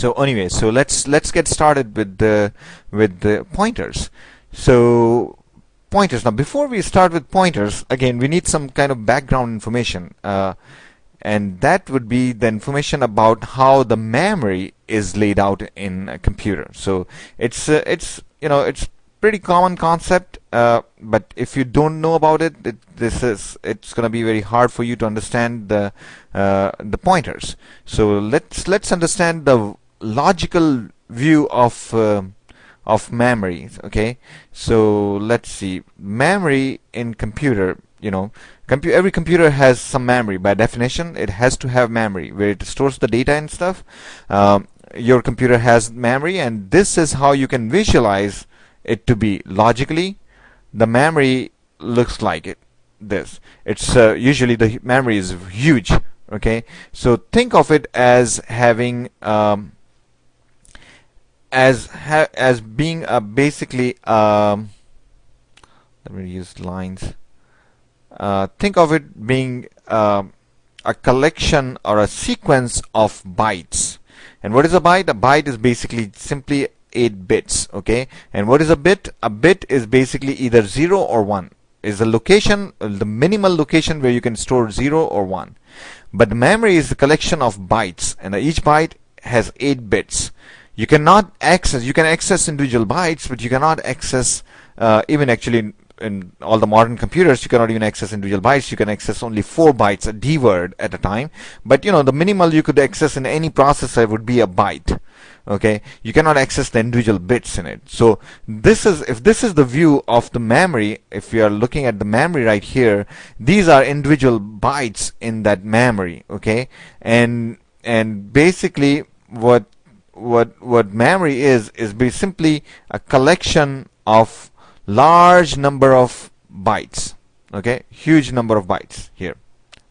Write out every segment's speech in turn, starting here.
So anyway, so let's get started with the pointers. So pointers. Now, before we start with pointers, again, we need some kind of background information, and that would be the information about how the memory is laid out in a computer. So it's pretty common concept, but if you don't know about it, it's going to be very hard for you to understand the pointers. So let's understand the logical view of memory. Okay, so let's see. Memory in computer, every computer has some memory. By definition, it has to have memory where it stores the data and stuff. Your computer has memory, and this is how you can visualize it to be logically. The memory looks like this. It's usually the memory is huge. Okay, so think of it as having as being basically let me use lines. Think of it being a collection or a sequence of bytes. And what is a byte? A byte is basically simply 8 bits. Okay, and what is a bit? A bit is basically either 0 or 1. Is the location, the minimal location where you can store 0 or 1. But the memory is a collection of bytes, and each byte has 8 bits. You can access individual bytes, but you cannot access even actually in all the modern computers, you cannot even access individual bytes. You can access only 4 bytes, a D word at a time. But the minimal you could access in any processor would be a byte. Okay, you cannot access the individual bits in it. So if this is the view of the memory, if you are looking at the memory right here, these are individual bytes in that memory. Okay, and basically what memory is simply a collection of large number of bytes. Okay, huge number of bytes here,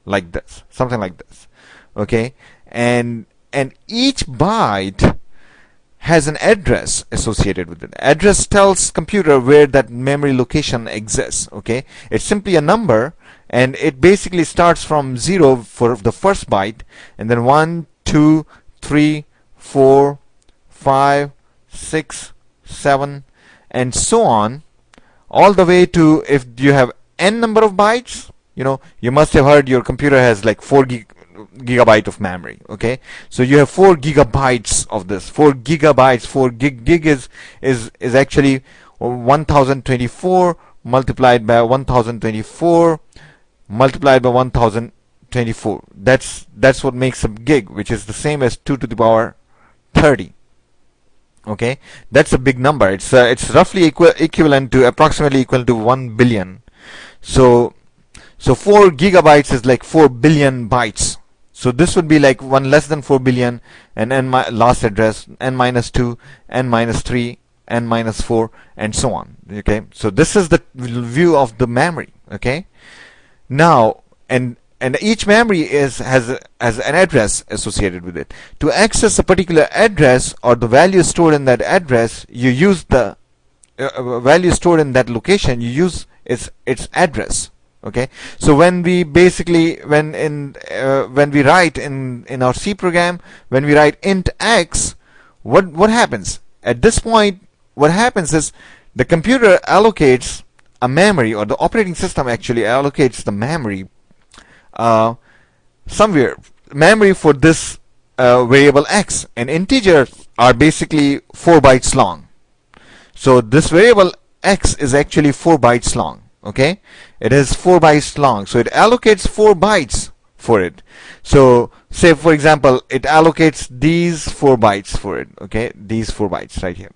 like this, something like this. Okay, and each byte has an address associated with it. Address tells computer where that memory location exists. Okay, it's simply a number, and it basically starts from 0 for the first byte, and then 1, 2, 3, 4, 5, 6, 7, and so on, all the way to, if you have n number of bytes, you must have heard your computer has like 4 gigabyte of memory. Okay, so you have 4 gigabytes of this. 4 gigabytes, 4 gig is actually 1024 multiplied by 1024 multiplied by 1024. That's what makes a gig, which is the same as 2 to the power 30. Okay, that's a big number. It's roughly approximately equal to 1 billion. So 4 gigabytes is like 4 billion bytes. So this would be like 1 less than 4 billion, and last address, n minus 2, n minus 3, n minus 4, and so on. Okay, so this is the view of the memory. Okay, now and each memory has an address associated with it. To access a particular address or the value stored in that address, you use the value stored in that location. You use its address. Okay, so when we basically when we write in our C program, when we write int x, what happens at this point? What happens is the computer allocates a memory, or the operating system actually allocates the memory somewhere, memory for this variable x, and integers are basically 4 bytes long. So this variable x is actually 4 bytes long. Okay, it is 4 bytes long, so it allocates 4 bytes for it. So say for example, it allocates these 4 bytes for it. Okay, these 4 bytes right here.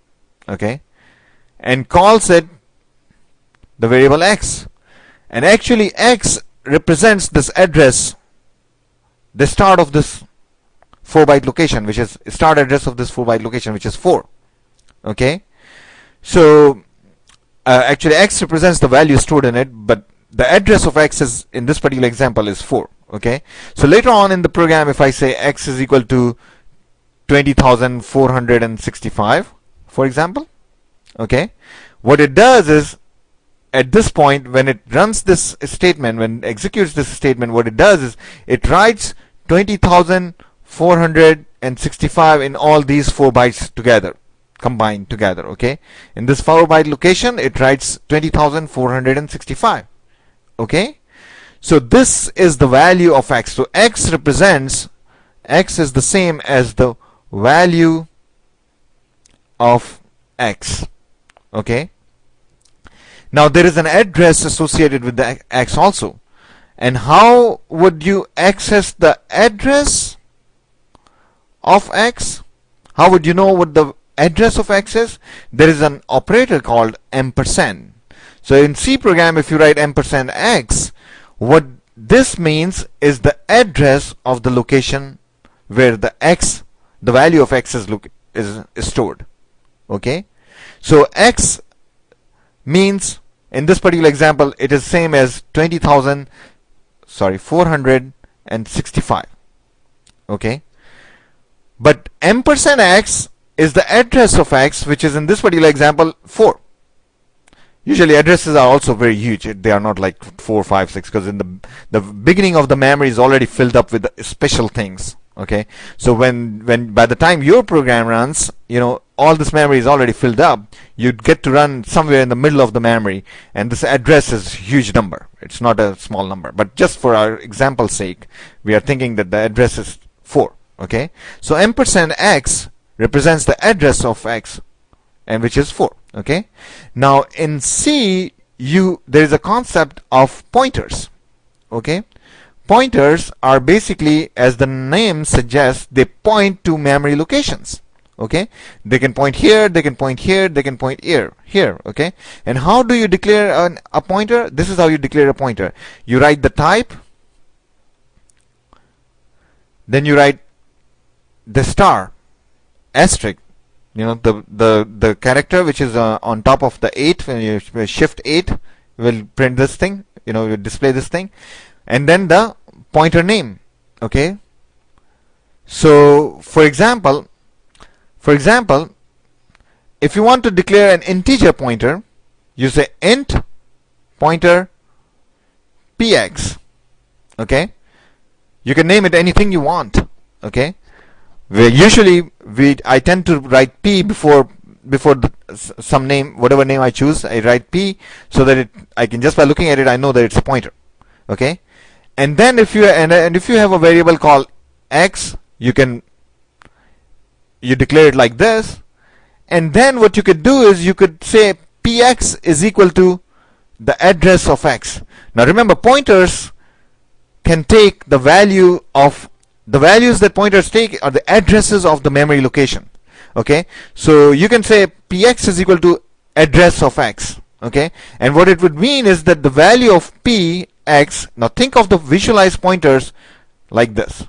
Okay, and calls it the variable x, and actually x represents this address, the start of this 4 byte location, which is start address of this 4 byte location, which is 4. Okay, so actually x represents the value stored in it, but the address of x is, in this particular example, is 4. Okay, so later on in the program, if I say x is equal to 20,465, for example, okay, what it does is, at this point, when it runs this statement, when it executes this statement, what it does is it writes 20,465 465 in all these 4 bytes together, combined together. Okay, in this 4 byte location it writes 20,465. Okay, so this is the value of x. So x is the same as the value of x. Okay, now there is an address associated with the x also. And how would you access the address of x? How would you know what the address of x is? There is an operator called ampersand. So in C program, if you write ampersand x, what this means is the address of the location where the value of x is stored. Okay, so x means in this particular example it is same as 465. Okay, but ampersand x is the address of x, which is in this particular example 4. Usually addresses are also very huge. They are not like 4, 5, 6, because in the beginning of the memory is already filled up with special things. Okay, so when by the time your program runs, all this memory is already filled up. You get to run somewhere in the middle of the memory, and this address is a huge number. It's not a small number, but just for our example's sake, we are thinking that the address is 4. Okay, so ampersand x represents the address of x, and which is 4. Okay, now in C there is a concept of pointers. Okay, pointers are basically, as the name suggests, they point to memory locations. Okay, they can point here, they can point here, they can point here. Okay, and how do you declare a pointer? This is how you declare a pointer. You write the type, then you write the star, asterisk, the character which is on top of the 8. When you shift 8 will print this thing, will display this thing, and then the pointer name. Okay, so for example, if you want to declare an integer pointer, you say int pointer px. Okay, you can name it anything you want. Okay, I tend to write p before some name, whatever name I choose. I write p so that I can, just by looking at it, I know that it's a pointer. Okay, and then if you have a variable called x, you declare it like this, and then what you could do is you could say px is equal to the address of x. Now remember, pointers can take the values that pointers take are the addresses of the memory location. Okay, so you can say px is equal to address of x. Okay, and what it would mean is that the value of px, now think of the visualized pointers like this.